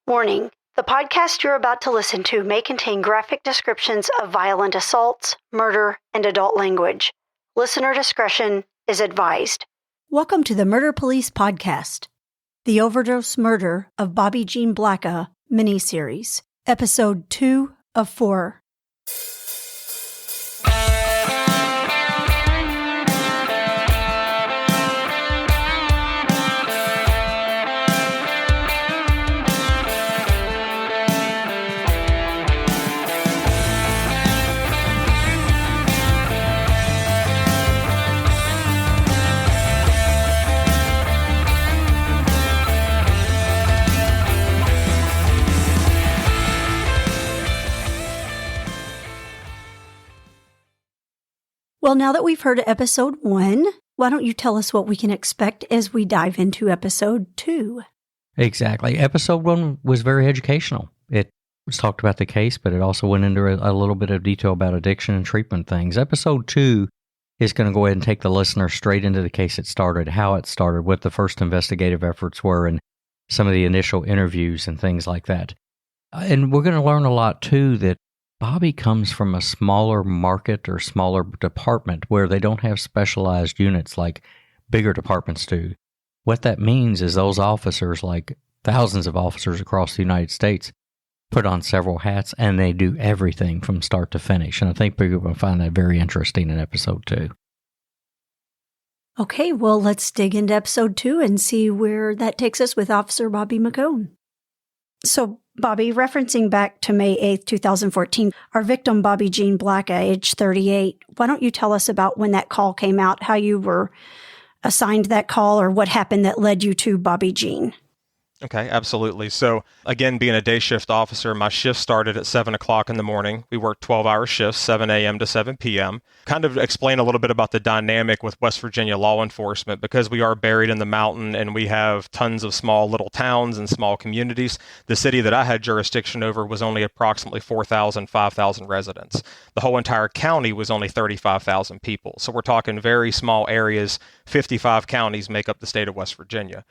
Warning: the podcast you're about to listen to may contain graphic descriptions of violent assaults, murder, and adult language. Listener discretion is advised. Welcome to the Murder Police Podcast, the overdose murder of Bobbie Jean Blacka miniseries, episode 2 of 4. Well, now that we've heard episode 1, why don't you tell us what we can expect as we dive into episode 2? Exactly. Episode 1 was very educational. It was talked about the case, but it also went into a little bit of detail about addiction and treatment things. Episode 2 is going to go ahead and take the listener straight into the case it started, how it started, what the first investigative efforts were, and some of the initial interviews and things like that. And we're going to learn a lot, too, that Bobbie comes from a smaller market or smaller department where they don't have specialized units like bigger departments do. What that means is those officers, like thousands of officers across the United States, put on several hats and they do everything from start to finish. And I think people will find that very interesting in episode 2. Okay, well, let's dig into episode 2 and see where that takes us with Officer Bobby McKone. So, Bobbie, referencing back to May 8th, 2014, our victim, Bobbie Jean Blacka, age 38, why don't you tell us about when that call came out, how you were assigned that call, or what happened that led you to Bobbie Jean? Okay, absolutely. So again, being a day shift officer, my shift started at 7 o'clock in the morning. We worked 12-hour shifts, 7 a.m. to 7 p.m. Kind of explain a little bit about the dynamic with West Virginia law enforcement. Because we are buried in the mountain and we have tons of small little towns and small communities, the city that I had jurisdiction over was only approximately 4,000, 5,000 residents. The whole entire county was only 35,000 people. So we're talking very small areas. 55 counties make up the state of West Virginia.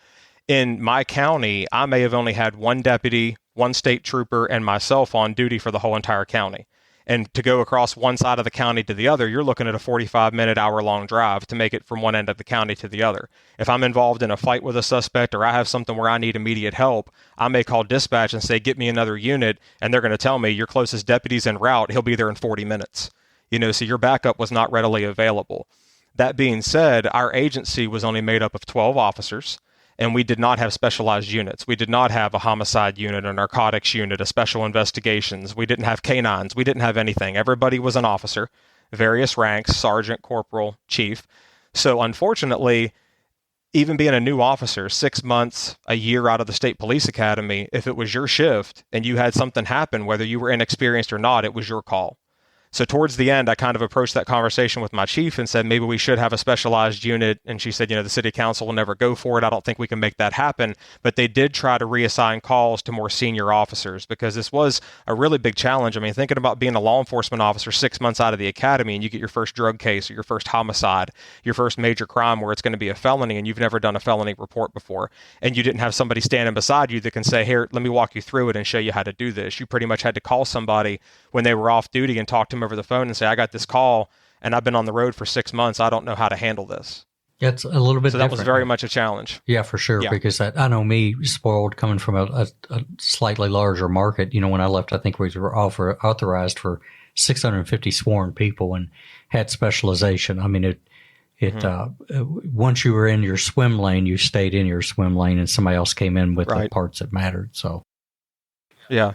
In my county, I may have only had one deputy, one state trooper, and myself on duty for the whole entire county. And to go across one side of the county to the other, you're looking at a 45-minute, hour-long drive to make it from one end of the county to the other. If I'm involved in a fight with a suspect or I have something where I need immediate help, I may call dispatch and say, get me another unit, and they're going to tell me your closest deputy's en route. He'll be there in 40 minutes. So your backup was not readily available. That being said, our agency was only made up of 12 officers. And we did not have specialized units. We did not have a homicide unit, a narcotics unit, a special investigations. We didn't have canines. We didn't have anything. Everybody was an officer, various ranks, sergeant, corporal, chief. So unfortunately, even being a new officer, 6 months, a year out of the State Police Academy, if it was your shift and you had something happen, whether you were inexperienced or not, it was your call. So towards the end, I kind of approached that conversation with my chief and said, maybe we should have a specialized unit. And she said, the city council will never go for it. I don't think we can make that happen. But they did try to reassign calls to more senior officers because this was a really big challenge. I mean, thinking about being a law enforcement officer 6 months out of the academy and you get your first drug case or your first homicide, your first major crime where it's going to be a felony and you've never done a felony report before. And you didn't have somebody standing beside you that can say, here, let me walk you through it and show you how to do this. You pretty much had to call somebody when they were off duty and talk to them over the phone and say, I got this call and I've been on the road for 6 months. I don't know how to handle this. It's a little bit different. That was very much a challenge. Yeah, for sure. Yeah. Because I know me, spoiled coming from a slightly larger market. When I left, I think we were authorized for 650 sworn people and had specialization. I mean, once you were in your swim lane, you stayed in your swim lane and somebody else came in with the parts that mattered. So, yeah.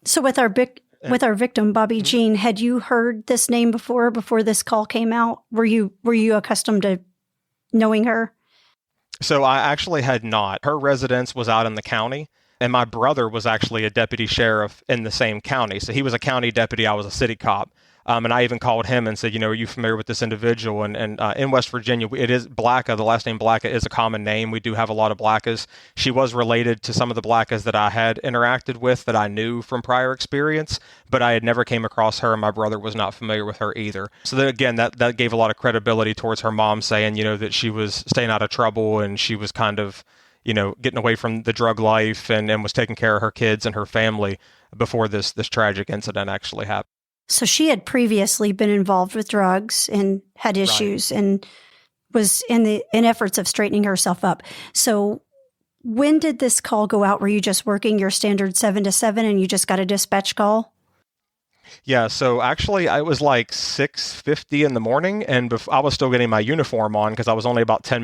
So with our victim, Bobbie Jean, had you heard this name before this call came out? Were you accustomed to knowing her? So I actually had not. Her residence was out in the county, and my brother was actually a deputy sheriff in the same county. So he was a county deputy. I was a city cop. And I even called him and said, are you familiar with this individual? And in West Virginia, it is Blacka. The last name Blacka is a common name. We do have a lot of Blackas. She was related to some of the Blackas that I had interacted with that I knew from prior experience, but I had never came across her, and my brother was not familiar with her either. So that gave a lot of credibility towards her mom saying, that she was staying out of trouble and she was kind of, getting away from the drug life and was taking care of her kids and her family before this tragic incident actually happened. So she had previously been involved with drugs and had issues and was in efforts of straightening herself up. So when did this call go out? Were you just working your standard 7 to 7 and you just got a dispatch call? Yeah, so actually it was like 6:50 in the morning, and I was still getting my uniform on because I was only about 5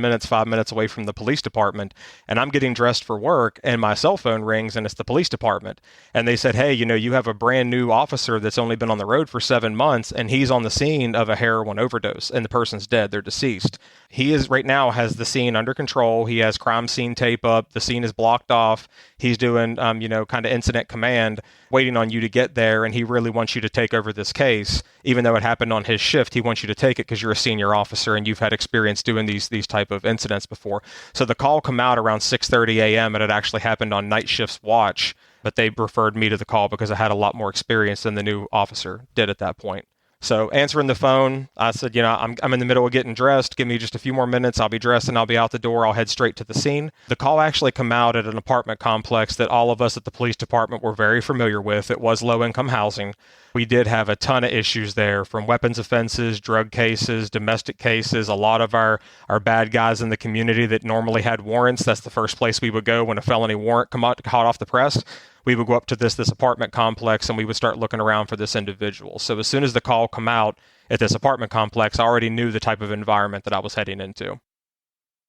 minutes away from the police department, and I'm getting dressed for work, and my cell phone rings, and it's the police department. And they said, hey, you have a brand new officer that's only been on the road for 7 months, and he's on the scene of a heroin overdose, and the person's dead. They're deceased. He is right now has the scene under control. He has crime scene tape up. The scene is blocked off. He's doing, kind of incident command, waiting on you to get there, and he really wants you to take over this case. Even though it happened on his shift, he wants you to take it because you're a senior officer and you've had experience doing these type of incidents before. So the call come out around 6:30 a.m. and it actually happened on night shift's watch, but they referred me to the call because I had a lot more experience than the new officer did at that point. So answering the phone, I said, I'm in the middle of getting dressed. Give me just a few more minutes. I'll be dressed and I'll be out the door. I'll head straight to the scene. The call actually come out at an apartment complex that all of us at the police department were very familiar with. It was low-income housing. We did have a ton of issues there, from weapons offenses, drug cases, domestic cases. A lot of our bad guys in the community that normally had warrants, that's the first place we would go when a felony warrant hot off the press. We would go up to this apartment complex and we would start looking around for this individual. So as soon as the call come out at this apartment complex, I already knew the type of environment that I was heading into.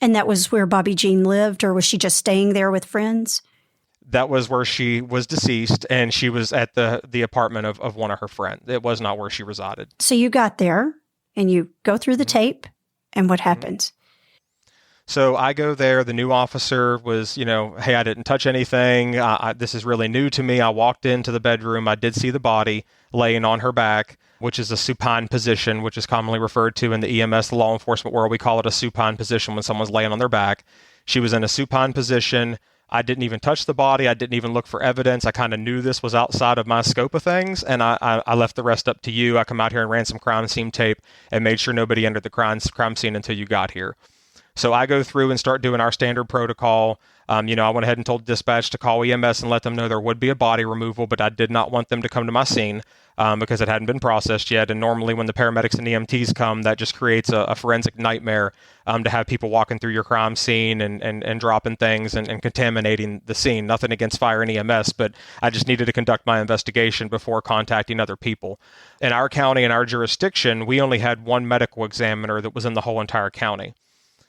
And that was where Bobbie Jean lived, or was she just staying there with friends? That was where she was deceased, and she was at the apartment of one of her friends. It was not where she resided. So you got there and you go through the tape, and what happens? So I go there. The new officer was, hey, I didn't touch anything. This is really new to me. I walked into the bedroom. I did see the body laying on her back, which is a supine position, which is commonly referred to in the EMS, the law enforcement world. We call it a supine position when someone's laying on their back. She was in a supine position. I didn't even touch the body. I didn't even look for evidence. I kind of knew this was outside of my scope of things, and I left the rest up to you. I come out here and ran some crime scene tape and made sure nobody entered the crime scene until you got here. So I go through and start doing our standard protocol. I went ahead and told dispatch to call EMS and let them know there would be a body removal, but I did not want them to come to my scene because it hadn't been processed yet. And normally when the paramedics and EMTs come, that just creates a forensic nightmare to have people walking through your crime scene and dropping things and contaminating the scene. Nothing against fire and EMS, but I just needed to conduct my investigation before contacting other people. In our county, in our jurisdiction, we only had one medical examiner that was in the whole entire county.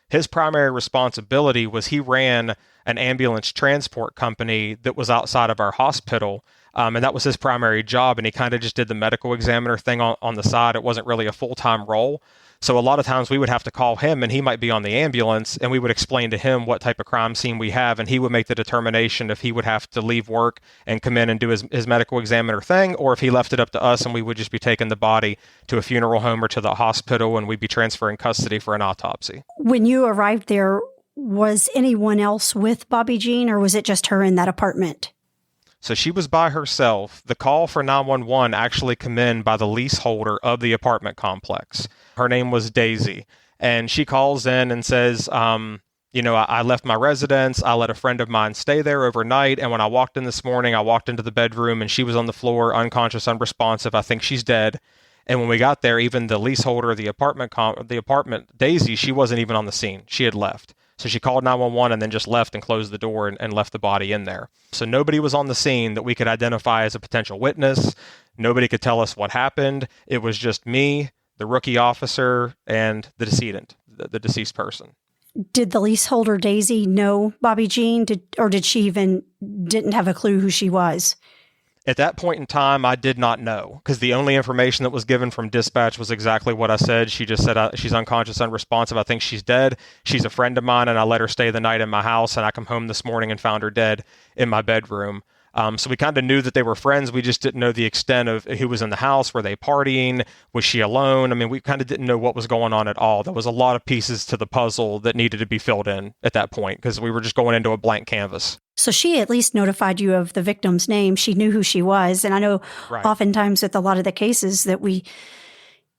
His primary responsibility was he ran an ambulance transport company that was outside of our hospital, and that was his primary job, and he kind of just did the medical examiner thing on the side. It wasn't really a full-time role. So a lot of times we would have to call him, and he might be on the ambulance, and we would explain to him what type of crime scene we have, and he would make the determination if he would have to leave work and come in and do his medical examiner thing, or if he left it up to us and we would just be taking the body to a funeral home or to the hospital, and we'd be transferring custody for an autopsy. When you arrived there, was anyone else with Bobbie Jean, or was it just her in that apartment? So she was by herself. The call for 911 actually came in by the leaseholder of the apartment complex. Her name was Daisy. And she calls in and says, I left my residence. I let a friend of mine stay there overnight. And when I walked in this morning, I walked into the bedroom and she was on the floor, unconscious, unresponsive. I think she's dead. And when we got there, even the leaseholder of the apartment, Daisy, she wasn't even on the scene. She had left. So she called 911 and then just left and closed the door and left the body in there. So nobody was on the scene that we could identify as a potential witness. Nobody could tell us what happened. It was just me, the rookie officer, and the decedent, the deceased person. Did the leaseholder Daisy know Bobbie Jean, or did she even didn't have a clue who she was? At that point in time, I did not know, because the only information that was given from dispatch was exactly what I said. She just said she's unconscious, unresponsive. I think she's dead. She's a friend of mine, and I let her stay the night in my house, and I come home this morning and found her dead in my bedroom. So we kind of knew that they were friends. We just didn't know the extent of who was in the house. Were they partying? Was she alone? I mean, we kind of didn't know what was going on at all. There was a lot of pieces to the puzzle that needed to be filled in at that point because we were just going into a blank canvas. So she at least notified you of the victim's name. She knew who she was. And I know oftentimes with a lot of the cases that we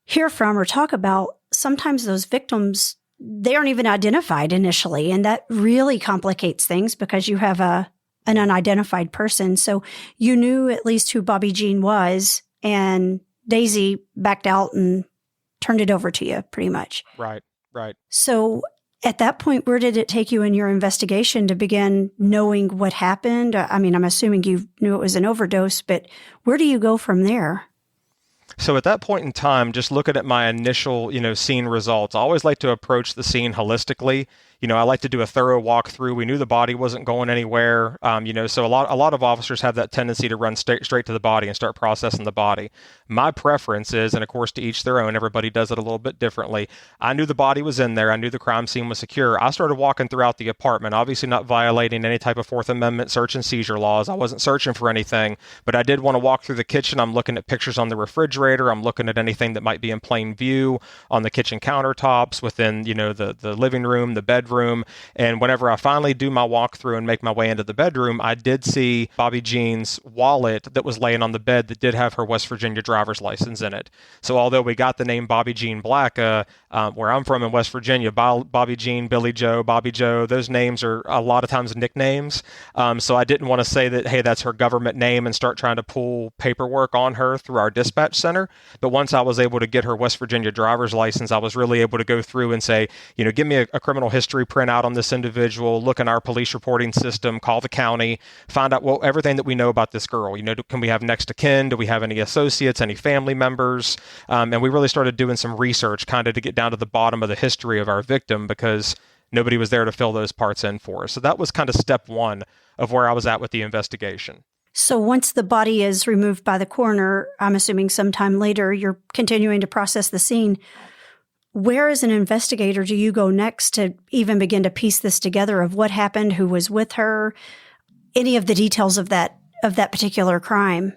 hear from or talk about, sometimes those victims they aren't even identified initially. And that really complicates things because you have an unidentified person. So you knew at least who Bobbie Jean was, and Daisy backed out and turned it over to you pretty much. Right. So at that point, where did it take you in your investigation to begin knowing what happened? I mean, I'm assuming you knew it was an overdose, but where do you go from there? So at that point in time, just looking at my initial, scene results, I always like to approach the scene holistically. I like to do a thorough walkthrough. We knew the body wasn't going anywhere. So a lot of officers have that tendency to run straight to the body and start processing the body. My preference is, and of course to each their own, everybody does it a little bit differently. I knew the body was in there. I knew the crime scene was secure. I started walking throughout the apartment, obviously not violating any type of Fourth Amendment search and seizure laws. I wasn't searching for anything, but I did want to walk through the kitchen. I'm looking at pictures on the refrigerator. I'm looking at anything that might be in plain view on the kitchen countertops, within, the living room, the bedroom. And whenever I finally do my walkthrough and make my way into the bedroom, I did see Bobbie Jean's wallet that was laying on the bed that did have her West Virginia driver's license in it. So although we got the name Bobbie Jean Blacka, where I'm from in West Virginia, Bobbie Jean, Billy Joe, Bobby Joe, those names are a lot of times nicknames. So I didn't want to say that, hey, that's her government name and start trying to pull paperwork on her through our dispatch center. But once I was able to get her West Virginia driver's license, I was really able to go through and say, give me a criminal history printout on this individual, look in our police reporting system, call the county, find out everything that we know about this girl. Can we have next of kin? Do we have any associates, any family members? And we really started doing some research kind of to get down to the bottom of the history of our victim, because nobody was there to fill those parts in for us. So that was kind of step one of where I was at with the investigation. So once the body is removed by the coroner, I'm assuming sometime later, you're continuing to process the scene. Where as an investigator do you go next to even begin to piece this together of what happened, who was with her, any of the details of that particular crime?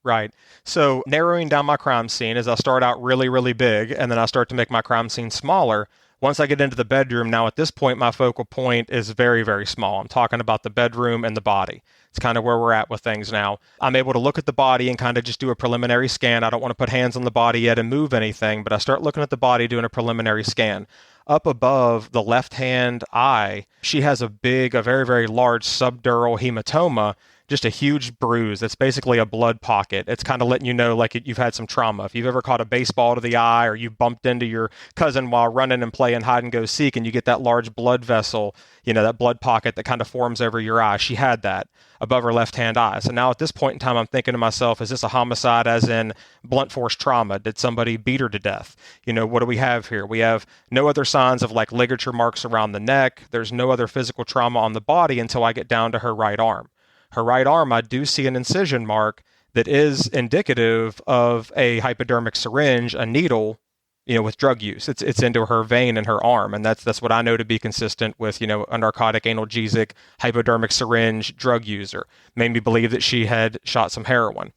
Right. So narrowing down my crime scene is I start out really, really big, and then I start to make my crime scene smaller. Once I get into the bedroom, now at this point, my focal point is very, very small. I'm talking about the bedroom and the body. It's kind of where we're at with things now. I'm able to look at the body and kind of just do a preliminary scan. I don't want to put hands on the body yet and move anything, but I start looking at the body, doing a preliminary scan. Up above the left-hand eye, she has a very, very large subdural hematoma, just a huge bruise. It's basically a blood pocket. It's kind of letting you know like you've had some trauma. If you've ever caught a baseball to the eye, or you bumped into your cousin while running and playing hide and go seek, and you get that large blood vessel, that blood pocket that kind of forms over your eye. She had that above her left-hand eye. So now at this point in time, I'm thinking to myself, is this a homicide as in blunt force trauma? Did somebody beat her to death? What do we have here? We have no other signs of like ligature marks around the neck. There's no other physical trauma on the body until I get down to her right arm. Her right arm, I do see an incision mark that is indicative of a hypodermic syringe, a needle, with drug use. It's into her vein in her arm, and that's what I know to be consistent with, a narcotic, analgesic, hypodermic syringe drug user. Made me believe that she had shot some heroin.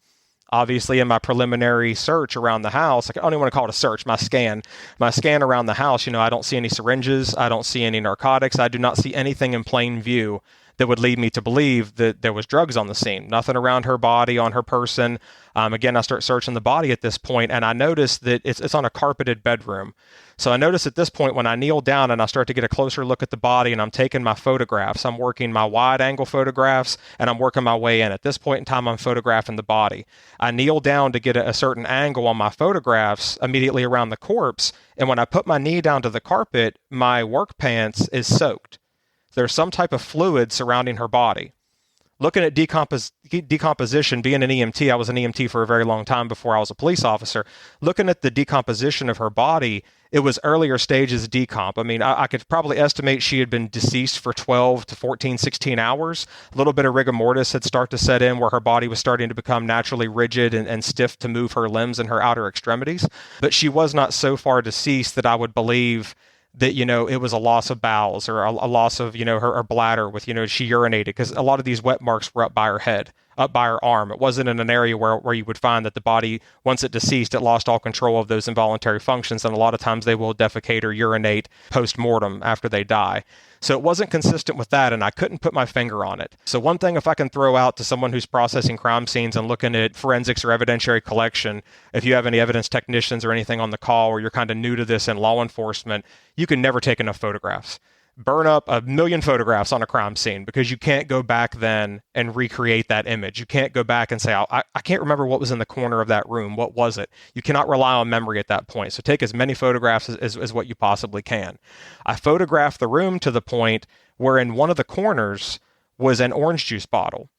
Obviously, in my preliminary search around the house, I don't even want to call it a search, my scan around the house, I don't see any syringes. I don't see any narcotics. I do not see anything in plain view that would lead me to believe that there was drugs on the scene. Nothing around her body, on her person. Again, I start searching the body at this point, and I notice that it's on a carpeted bedroom. So I notice at this point when I kneel down and I start to get a closer look at the body and I'm taking my photographs, I'm working my wide angle photographs and I'm working my way in. At this point in time, I'm photographing the body. I kneel down to get a certain angle on my photographs immediately around the corpse, and when I put my knee down to the carpet, my work pants is soaked. There's some type of fluid surrounding her body. Looking at decomposition, being an EMT, I was an EMT for a very long time before I was a police officer. Looking at the decomposition of her body, it was earlier stages decomp. I mean, I could probably estimate she had been deceased for 12 to 14, 16 hours. A little bit of rigor mortis had started to set in where her body was starting to become naturally rigid and stiff to move her limbs and her outer extremities. But she was not so far deceased that I would believe that, it was a loss of bowels or a loss of, her bladder with, she urinated, because a lot of these wet marks were up by her head. up by her arm. It wasn't in an area where you would find that the body, once it deceased, it lost all control of those involuntary functions. And a lot of times they will defecate or urinate post-mortem after they die. So it wasn't consistent with that, and I couldn't put my finger on it. So one thing, if I can throw out to someone who's processing crime scenes and looking at forensics or evidentiary collection, if you have any evidence technicians or anything on the call, or you're kind of new to this in law enforcement, you can never take enough photographs. Burn up 1 million photographs on a crime scene, because you can't go back then and recreate that image. You can't go back and say, I can't remember what was in the corner of that room. What was it? You cannot rely on memory at that point. So take as many photographs as what you possibly can. I photographed the room to the point where in one of the corners was an orange juice bottle.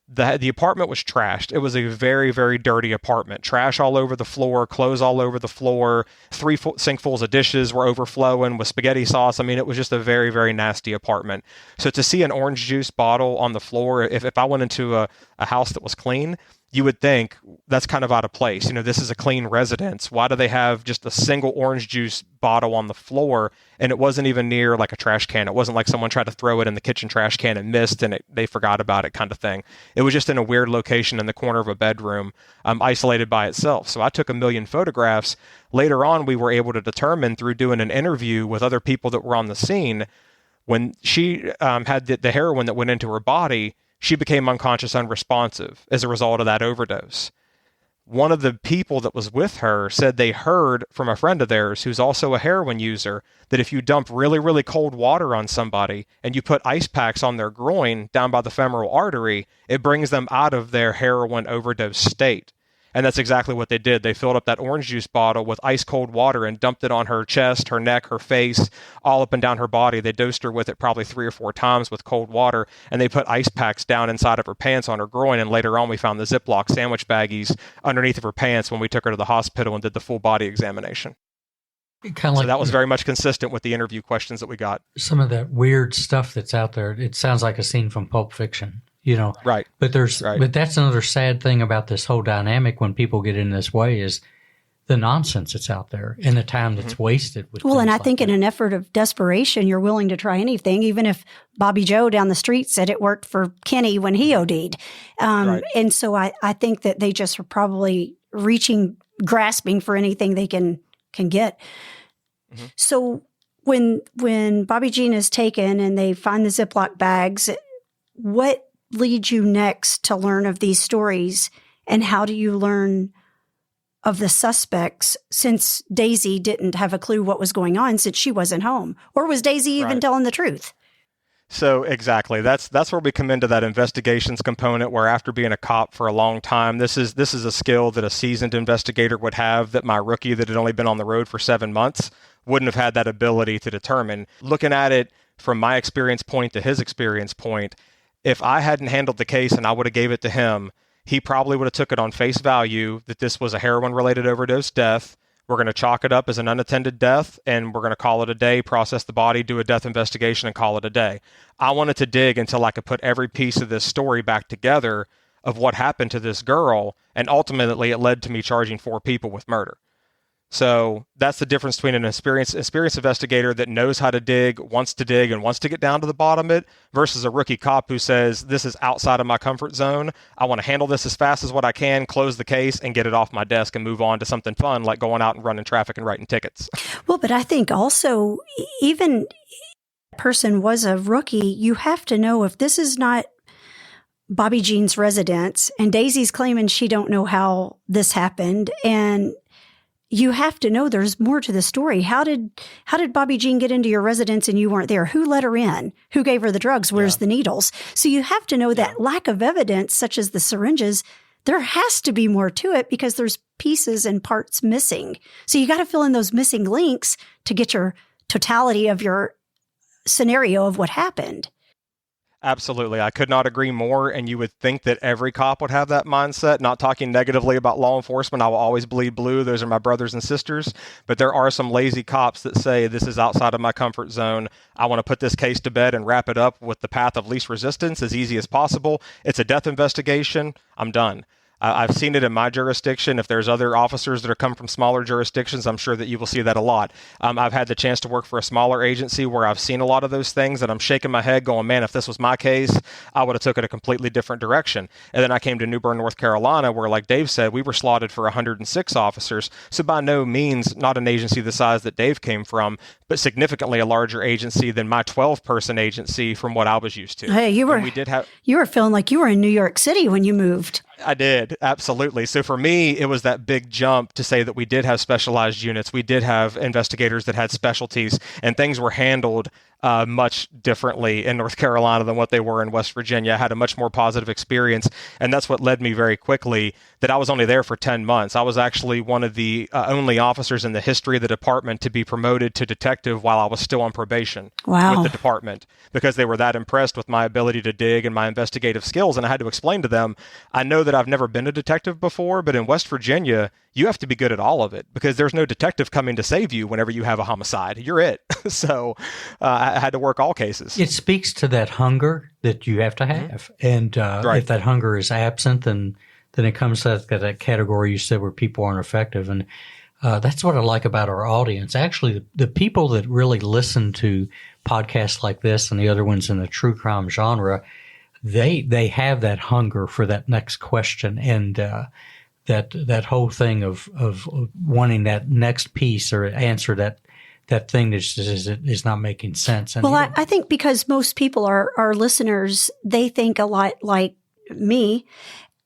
The apartment was trashed. It was a very, very dirty apartment. Trash all over the floor, clothes all over the floor. 3 sinkfuls of dishes were overflowing with spaghetti sauce. I mean, it was just a very, very nasty apartment. So to see an orange juice bottle on the floor, if I went into a house that was clean, you would think that's kind of out of place. This is a clean residence. Why do they have just a single orange juice bottle on the floor? And it wasn't even near like a trash can. It wasn't like someone tried to throw it in the kitchen trash can and missed and they forgot about it kind of thing. It was just in a weird location in the corner of a bedroom, isolated by itself. So I took 1 million photographs. Later on, we were able to determine through doing an interview with other people that were on the scene, when she had the heroin that went into her body, she became unconscious, unresponsive as a result of that overdose. One of the people that was with her said they heard from a friend of theirs who's also a heroin user that if you dump really, really cold water on somebody and you put ice packs on their groin down by the femoral artery, it brings them out of their heroin overdose state. And that's exactly what they did. They filled up that orange juice bottle with ice cold water and dumped it on her chest, her neck, her face, all up and down her body. They dosed her with it probably 3 or 4 times with cold water, and they put ice packs down inside of her pants on her groin. And later on, we found the Ziploc sandwich baggies underneath of her pants when we took her to the hospital and did the full body examination. So that was very much consistent with the interview questions that we got. Some of that weird stuff that's out there, it sounds like a scene from Pulp Fiction. Right. But but that's another sad thing about this whole dynamic when people get in this way is the nonsense that's out there and the time that's wasted. And I think in an effort of desperation, you're willing to try anything, even if Bobbie Joe down the street said it worked for Kenny when he OD'd. And so I think that they just are probably grasping for anything they can get. Mm-hmm. So when Bobbie Jean is taken and they find the Ziploc bags, what leads you next to learn of these stories, and how do you learn of the suspects, since Daisy didn't have a clue what was going on since she wasn't home? Or was Daisy even telling the truth? So exactly, that's where we come into that investigations component, where after being a cop for a long time, this is a skill that a seasoned investigator would have that my rookie that had only been on the road for 7 months wouldn't have had that ability to determine. Looking at it from my experience point to his experience point, if I hadn't handled the case and I would have gave it to him, he probably would have took it on face value that this was a heroin-related overdose death. We're going to chalk it up as an unattended death, and we're going to call it a day, process the body, do a death investigation, and call it a day. I wanted to dig until I could put every piece of this story back together of what happened to this girl, and ultimately it led to me charging 4 people with murder. So that's the difference between an experienced investigator that knows how to dig, wants to dig, and wants to get down to the bottom of it, versus a rookie cop who says, this is outside of my comfort zone. I want to handle this as fast as what I can, close the case, and get it off my desk and move on to something fun like going out and running traffic and writing tickets. Well, but I think also, even if a person was a rookie, you have to know if this is not Bobbie Jean's residence, and Daisy's claiming she don't know how this happened, and you have to know there's more to the story. How did Bobbie Jean get into your residence and you weren't there? Who let her in? Who gave her the drugs? Where's the needles? So you have to know that lack of evidence, such as the syringes, there has to be more to it because there's pieces and parts missing. So you got to fill in those missing links to get your totality of your scenario of what happened. Absolutely. I could not agree more. And you would think that every cop would have that mindset. Not talking negatively about law enforcement. I will always bleed blue. Those are my brothers and sisters. But there are some lazy cops that say this is outside of my comfort zone. I want to put this case to bed and wrap it up with the path of least resistance as easy as possible. It's a death investigation. I'm done. I've seen it in my jurisdiction. If there's other officers that are come from smaller jurisdictions, I'm sure that you will see that a lot. I've had the chance to work for a smaller agency where I've seen a lot of those things, and I'm shaking my head going, man, if this was my case, I would have took it a completely different direction. And then I came to New Bern, North Carolina, where, like Dave said, we were slotted for 106 officers. So by no means not an agency the size that Dave came from, but significantly a larger agency than my 12-person agency from what I was used to. Hey, you were feeling like you were in New York City when you moved. I did, absolutely. So for me, it was that big jump to say that we did have specialized units. We did have investigators that had specialties, and things were handled much differently in North Carolina than what they were in West Virginia. I had a much more positive experience, and that's what led me very quickly that I was only there for 10 months. I was actually one of the only officers in the history of the department to be promoted to detective while I was still on probation with the department, because they were that impressed with my ability to dig and my investigative skills. And I had to explain to them, I know that I've never been a detective before, but in West Virginia, you have to be good at all of it, because there's no detective coming to save you whenever you have a homicide. You're it. So I had to work all cases. It speaks to that hunger that you have to have. And if that hunger is absent, then it comes to that category you said where people aren't effective. And that's what I like about our audience. Actually, the people that really listen to podcasts like this and the other ones in the true crime genre, they have that hunger for that next question, and that whole thing of wanting that next piece or answer that thing that is not making sense. And well, I think because most people are listeners, they think a lot like me,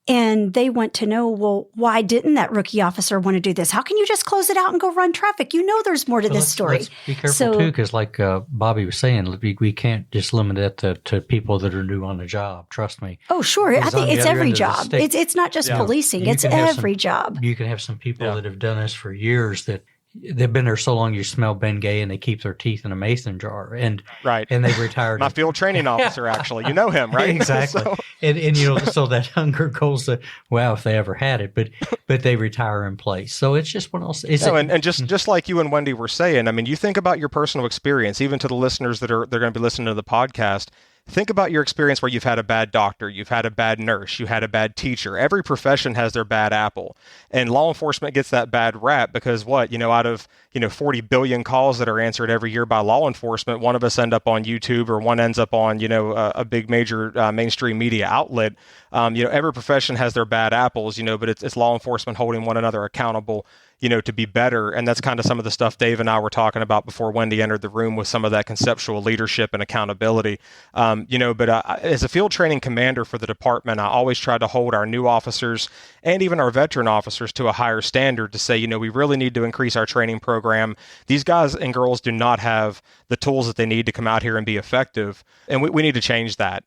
and they want to know, well, why didn't that rookie officer want to do this? How can you just close it out and go run traffic? You know there's more to this story. Let's be careful, too, because like Bobbie was saying, we can't just limit it to people that are new on the job. Trust me. Oh, sure. I think it's every job. It's not just policing. It's every job. You can have some people that have done this for years that they've been there so long you smell Bengay, and they keep their teeth in a mason jar. And they've retired. My field training officer, actually. You know him, right? Exactly. So. And so that hunger goes to, well, if they ever had it, but they retire in place. So it's just one else. And just like you and Wendy were saying, I mean, you think about your personal experience, even to the listeners they're going to be listening to the podcast. Think about your experience where you've had a bad doctor, you've had a bad nurse, you had a bad teacher. Every profession has their bad apple. And law enforcement gets that bad rap because out of 40 billion calls that are answered every year by law enforcement, one of us end up on YouTube or one ends up on, a big major mainstream media outlet. Every profession has their bad apples, but it's law enforcement holding one another accountable, to be better. And that's kind of some of the stuff Dave and I were talking about before Wendy entered the room, with some of that conceptual leadership and accountability. But as a field training commander for the department, I always try to hold our new officers and even our veteran officers to a higher standard to say, we really need to increase our training program. These guys and girls do not have the tools that they need to come out here and be effective. And we need to change that.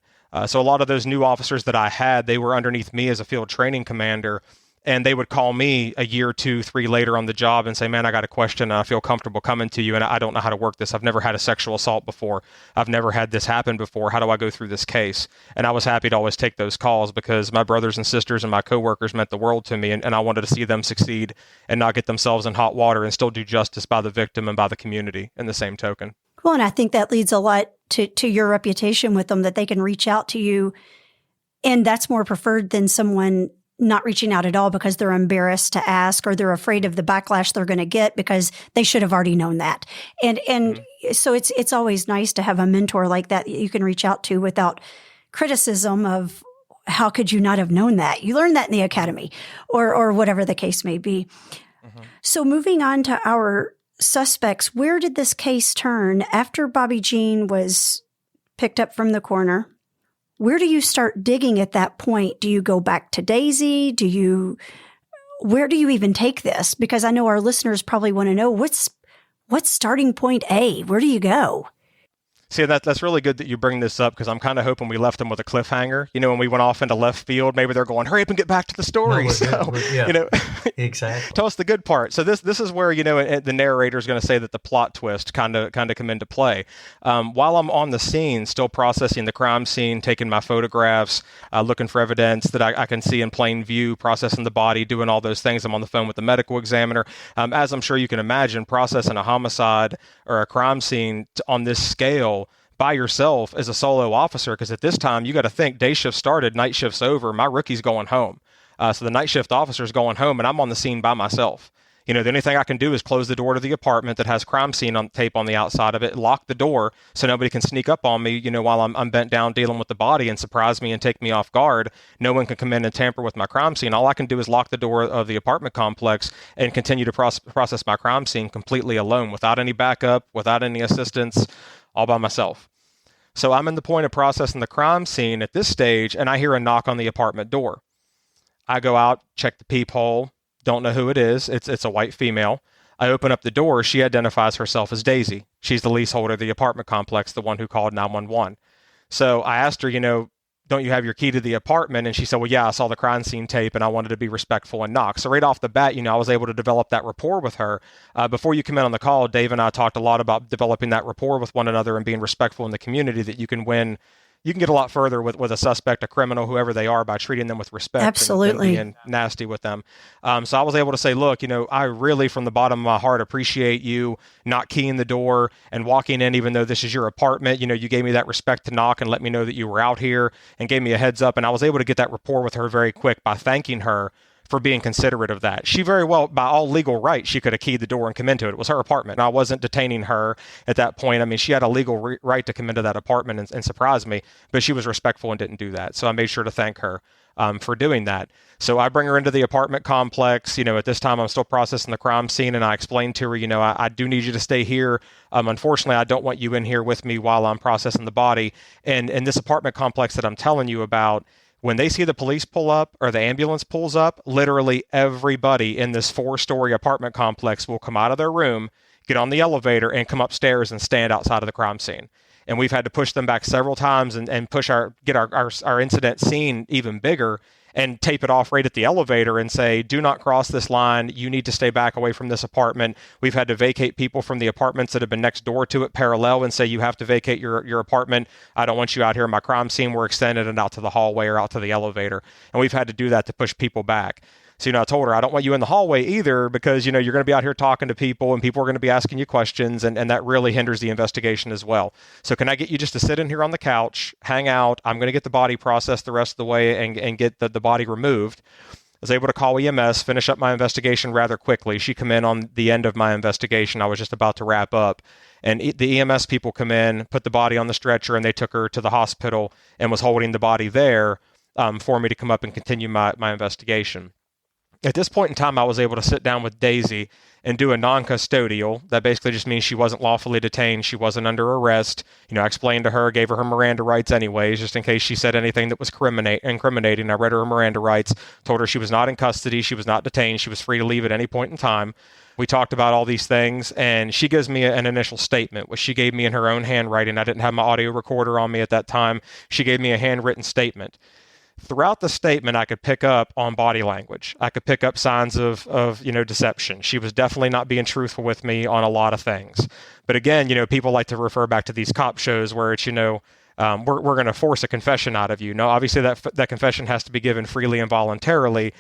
So a lot of those new officers that I had, they were underneath me as a field training commander. And they would call me a year, 2, 3 later on the job and say, man, I got a question and I feel comfortable coming to you and I don't know how to work this. I've never had a sexual assault before. I've never had this happen before. How do I go through this case? And I was happy to always take those calls because my brothers and sisters and my coworkers meant the world to me. And I wanted to see them succeed and not get themselves in hot water and still do justice by the victim and by the community in the same token. Well, and I think that leads a lot to your reputation with them, that they can reach out to you. And that's more preferred than someone not reaching out at all because they're embarrassed to ask, or they're afraid of the backlash they're going to get because they should have already known that. And so it's always nice to have a mentor like that you can reach out to without criticism of how could you not have known that? You learned that in the academy or whatever the case may be. Mm-hmm. So moving on to our suspects, where did this case turn after Bobbie Jean was picked up from the corner? Where do you start digging at that point? Do you go back to Daisy? Where do you even take this? Because I know our listeners probably want to know what's starting point A? Where do you go? See, that's really good that you bring this up because I'm kind of hoping we left them with a cliffhanger. When we went off into left field, maybe they're going, hurry up and get back to the story. Exactly. Tell us the good part. So this is where, the narrator is going to say that the plot twist kind of come into play. While I'm on the scene, still processing the crime scene, taking my photographs, looking for evidence that I can see in plain view, processing the body, doing all those things. I'm on the phone with the medical examiner. As I'm sure you can imagine, processing a homicide or a crime scene on this scale by yourself as a solo officer, because at this time you got to think day shift started, night shift's over, my rookie's going home. So the night shift officer is going home, and I'm on the scene by myself. The only thing I can do is close the door to the apartment that has crime scene on tape on the outside of it, lock the door so nobody can sneak up on me, while I'm bent down dealing with the body and surprise me and take me off guard. No one can come in and tamper with my crime scene. All I can do is lock the door of the apartment complex and continue to process my crime scene completely alone, without any backup, without any assistance, all by myself. So I'm in the point of processing the crime scene at this stage, and I hear a knock on the apartment door. I go out, check the peephole. Don't know who it is. It's a white female. I open up the door. She identifies herself as Daisy. She's the leaseholder of the apartment complex, the one who called 911. So I asked her, don't you have your key to the apartment? And she said, well, yeah, I saw the crime scene tape and I wanted to be respectful and knock. So right off the bat, I was able to develop that rapport with her. Before you come in on the call, Dave and I talked a lot about developing that rapport with one another and being respectful in the community, that you can win. You can get a lot further with a suspect, a criminal, whoever they are, by treating them with respect. Absolutely. And being nasty with them. So I was able to say, look, I really, from the bottom of my heart, appreciate you not keying the door and walking in, even though this is your apartment. You gave me that respect to knock and let me know that you were out here and gave me a heads up. And I was able to get that rapport with her very quick by thanking her for being considerate of that. She very well, by all legal right, she could have keyed the door and come into it. It was her apartment. And I wasn't detaining her at that point. I mean, she had a legal right to come into that apartment and surprise me, but she was respectful and didn't do that. So I made sure to thank her for doing that. So I bring her into the apartment complex. At this time, I'm still processing the crime scene, and I explained to her, I do need you to stay here. Unfortunately, I don't want you in here with me while I'm processing the body. And this apartment complex that I'm telling you about, when they see the police pull up or the ambulance pulls up, literally everybody in this 4-story apartment complex will come out of their room, get on the elevator, and come upstairs and stand outside of the crime scene. And we've had to push them back several times and get our incident scene even bigger and tape it off right at the elevator and say, do not cross this line. You need to stay back away from this apartment. We've had to vacate people from the apartments that have been next door to it parallel and say, you have to vacate your apartment. I don't want you out here in my crime scene. We're extending it out to the hallway or out to the elevator. And we've had to do that to push people back. So, I told her, I don't want you in the hallway either because, you're going to be out here talking to people and people are going to be asking you questions and that really hinders the investigation as well. So can I get you just to sit in here on the couch, hang out? I'm going to get the body processed the rest of the way and get the body removed. I was able to call EMS, finish up my investigation rather quickly. She come in on the end of my investigation. I was just about to wrap up. And the EMS people come in, put the body on the stretcher, and they took her to the hospital and was holding the body there for me to come up and continue my investigation. At this point in time, I was able to sit down with Daisy and do a non-custodial. That basically just means she wasn't lawfully detained. She wasn't under arrest. I explained to her, gave her Miranda rights anyways, just in case she said anything that was incriminating. I read her Miranda rights, told her she was not in custody. She was not detained. She was free to leave at any point in time. We talked about all these things, and she gives me an initial statement, which she gave me in her own handwriting. I didn't have my audio recorder on me at that time. She gave me a handwritten statement. Throughout the statement, I could pick up on body language. I could pick up signs of deception. She was definitely not being truthful with me on a lot of things. But again, people like to refer back to these cop shows where it's, we're going to force a confession out of you. No, obviously that confession has to be given freely and voluntarily.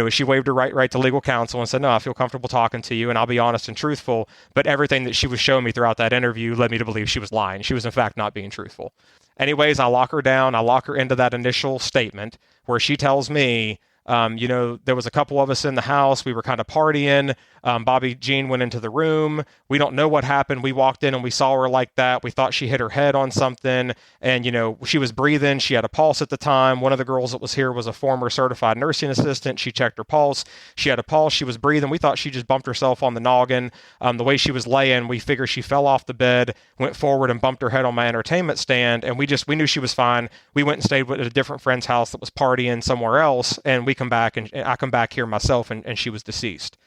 She waived her right to legal counsel and said, no, I feel comfortable talking to you and I'll be honest and truthful. But everything that she was showing me throughout that interview led me to believe she was lying. She was in fact not being truthful. Anyways, I lock her down. I lock her into that initial statement where she tells me, there was a couple of us in the house. We were kind of partying. Bobbie Jean went into the room. We don't know what happened. We walked in and we saw her like that. We thought she hit her head on something. And, she was breathing. She had a pulse at the time. One of the girls that was here was a former certified nursing assistant. She checked her pulse. She had a pulse. She was breathing. We thought she just bumped herself on the noggin. The way she was laying, we figured she fell off the bed, went forward and bumped her head on my entertainment stand. And we knew she was fine. We went and stayed at a different friend's house that was partying somewhere else. And we come back and I come back here myself and she was deceased.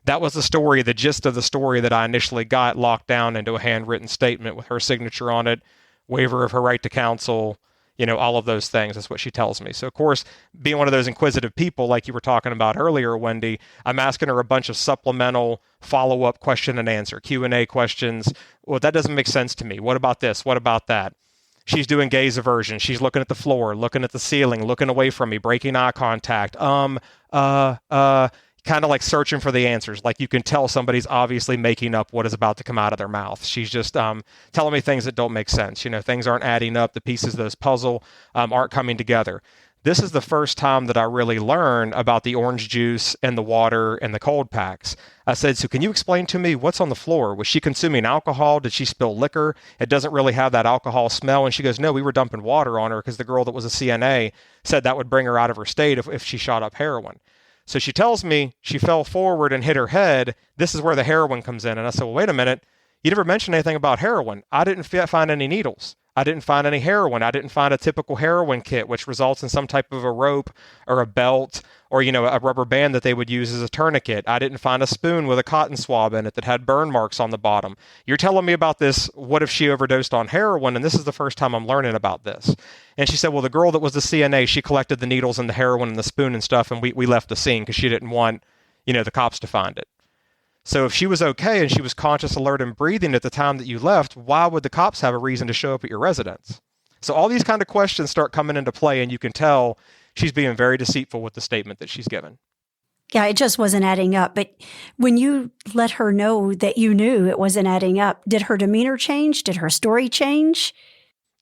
That was the story, the gist of the story that I initially got locked down into a handwritten statement with her signature on it, waiver of her right to counsel, all of those things. That's what she tells me. So, of course, being one of those inquisitive people like you were talking about earlier, Wendy, I'm asking her a bunch of supplemental follow-up question and answer, Q&A questions. Well, that doesn't make sense to me. What about this? What about that? She's doing gaze aversion. She's looking at the floor, looking at the ceiling, looking away from me, breaking eye contact. Kind of like searching for the answers. Like you can tell somebody's obviously making up what is about to come out of their mouth. She's just telling me things that don't make sense. Things aren't adding up. The pieces of this puzzle aren't coming together. This is the first time that I really learned about the orange juice and the water and the cold packs. I said, so can you explain to me what's on the floor? Was she consuming alcohol? Did she spill liquor? It doesn't really have that alcohol smell. And she goes, no, we were dumping water on her because the girl that was a CNA said that would bring her out of her state if she shot up heroin. So she tells me she fell forward and hit her head. This is where the heroin comes in. And I said, well, wait a minute. You never mentioned anything about heroin. I didn't find any needles. I didn't find any heroin. I didn't find a typical heroin kit, which results in some type of a rope or a belt or, a rubber band that they would use as a tourniquet. I didn't find a spoon with a cotton swab in it that had burn marks on the bottom. You're telling me about this. What if she overdosed on heroin? And this is the first time I'm learning about this. And she said, well, the girl that was the CNA, she collected the needles and the heroin and the spoon and stuff, and we left the scene because she didn't want, the cops to find it. So if she was okay and she was conscious, alert, and breathing at the time that you left, why would the cops have a reason to show up at your residence? So all these kind of questions start coming into play, and you can tell she's being very deceitful with the statement that she's given. Yeah, it just wasn't adding up. But when you let her know that you knew it wasn't adding up, did her demeanor change? Did her story change?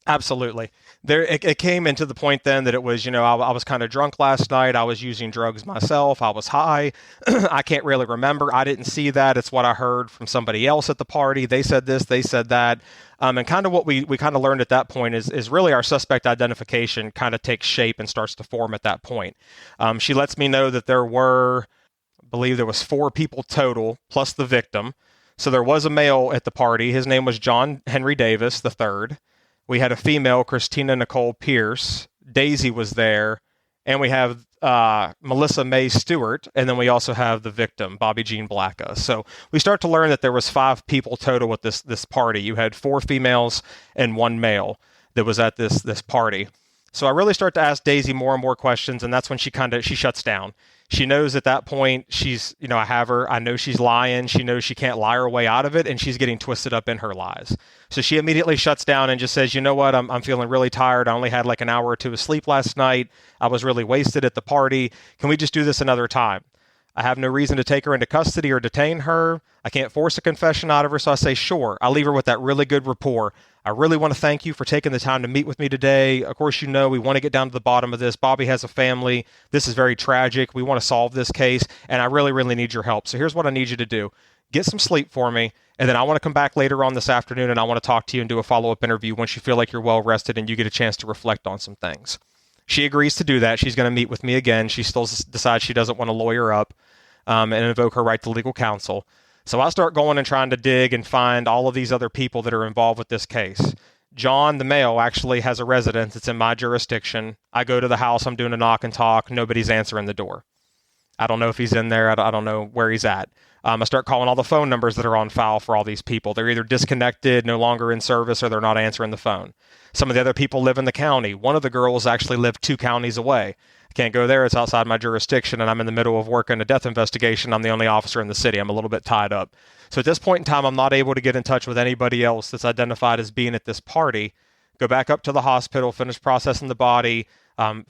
Absolutely. It came into the point then that it was, I was kind of drunk last night. I was using drugs myself. I was high. I can't really remember. I didn't see that. It's what I heard from somebody else at the party. They said this, they said that. And kind of what we kind of learned at that point is really our suspect identification kind of takes shape and starts to form at that point. She lets me know that there were, I believe there was 4 people total plus the victim. So there was a male at the party. His name was John Henry Davis III. We had a female, Christina Nicole Pierce. Daisy was there. And we have Melissa May Stewart. And then we also have the victim, Bobbie Jean Blacka. So we start to learn that there was 5 people total at this party. You had 4 females and 1 male that was at this party. So I really start to ask Daisy more and more questions. And that's when she shuts down. She knows at that point she's, I have her. I know she's lying. She knows she can't lie her way out of it, and she's getting twisted up in her lies. So she immediately shuts down and just says, you know what? I'm feeling really tired. I only had like an hour or 2 of sleep last night. I was really wasted at the party. Can we just do this another time? I have no reason to take her into custody or detain her. I can't force a confession out of her. So I say, sure. I leave her with that really good rapport. I really want to thank you for taking the time to meet with me today. Of course, we want to get down to the bottom of this. Bobbie has a family. This is very tragic. We want to solve this case, and I really, really need your help. So here's what I need you to do. Get some sleep for me, and then I want to come back later on this afternoon, and I want to talk to you and do a follow-up interview once you feel like you're well-rested and you get a chance to reflect on some things. She agrees to do that. She's going to meet with me again. She still decides she doesn't want to lawyer up and invoke her right to legal counsel. So I start going and trying to dig and find all of these other people that are involved with this case. John, the male, actually has a residence. It's in my jurisdiction. I go to the house. I'm doing a knock and talk. Nobody's answering the door. I don't know if he's in there. I don't know where he's at. I start calling all the phone numbers that are on file for all these people. They're either disconnected, no longer in service, or they're not answering the phone. Some of the other people live in the county. One of the girls actually lived 2 counties away. I can't go there. It's outside my jurisdiction, and I'm in the middle of working a death investigation. I'm the only officer in the city. I'm a little bit tied up. So at this point in time, I'm not able to get in touch with anybody else that's identified as being at this party. Go back up to the hospital, finish processing the body,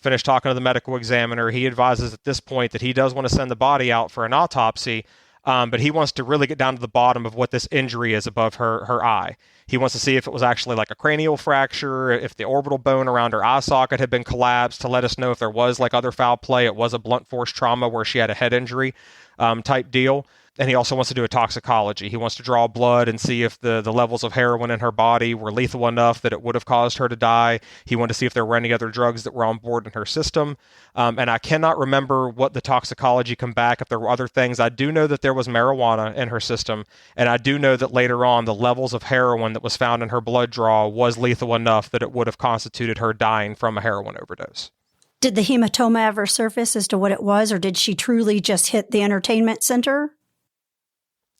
finish talking to the medical examiner. He advises at this point that he does want to send the body out for an autopsy, but he wants to really get down to the bottom of what this injury is above her eye. He wants to see if it was actually like a cranial fracture, if the orbital bone around her eye socket had been collapsed, to let us know if there was like other foul play. It was a blunt force trauma where she had a head injury type deal. And he also wants to do a toxicology. He wants to draw blood and see if the levels of heroin in her body were lethal enough that it would have caused her to die. He wanted to see if there were any other drugs that were on board in her system. And I cannot remember what the toxicology come back, if there were other things. I do know that there was marijuana in her system. And I do know that later on, the levels of heroin that was found in her blood draw was lethal enough that it would have constituted her dying from a heroin overdose. Did the hematoma ever surface as to what it was, or did she truly just hit the entertainment center?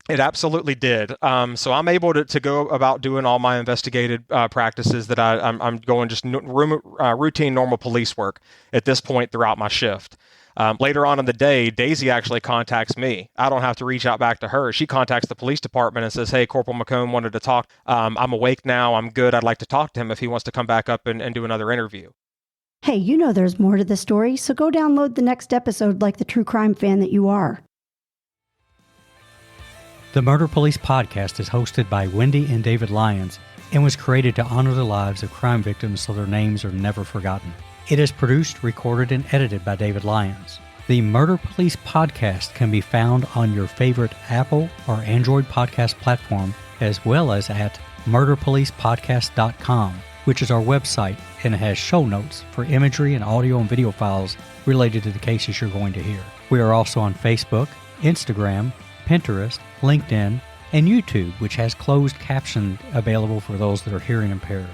It absolutely did. So I'm able to go about doing all my investigative practices that I'm going just routine, normal police work at this point throughout my shift. Later on in the day, Daisy actually contacts me. I don't have to reach out back to her. She contacts the police department and says, hey, Corporal McKone wanted to talk. I'm awake now. I'm good. I'd like to talk to him if he wants to come back up and do another interview. Hey, there's more to the story, so go download the next episode like the true crime fan that you are. The Murder Police podcast is hosted by Wendy and David Lyons and was created to honor the lives of crime victims so their names are never forgotten. It is produced, recorded, and edited by David Lyons. The Murder Police podcast can be found on your favorite Apple or Android podcast platform, as well as at murderpolicepodcast.com, which is our website, and it has show notes for imagery and audio and video files related to the cases you're going to hear. We are also on Facebook, Instagram, Pinterest, LinkedIn, and YouTube, which has closed caption available for those that are hearing impaired.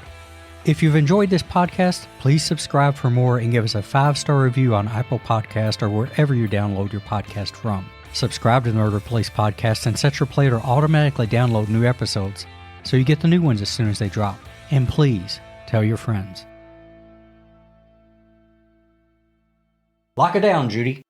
If you've enjoyed this podcast, please subscribe for more and give us a 5-star review on Apple Podcast or wherever you download your podcast from. Subscribe to the Murder Police Podcast and set your player to automatically download new episodes so you get the new ones as soon as they drop. And please, tell your friends. Lock it down, Judy.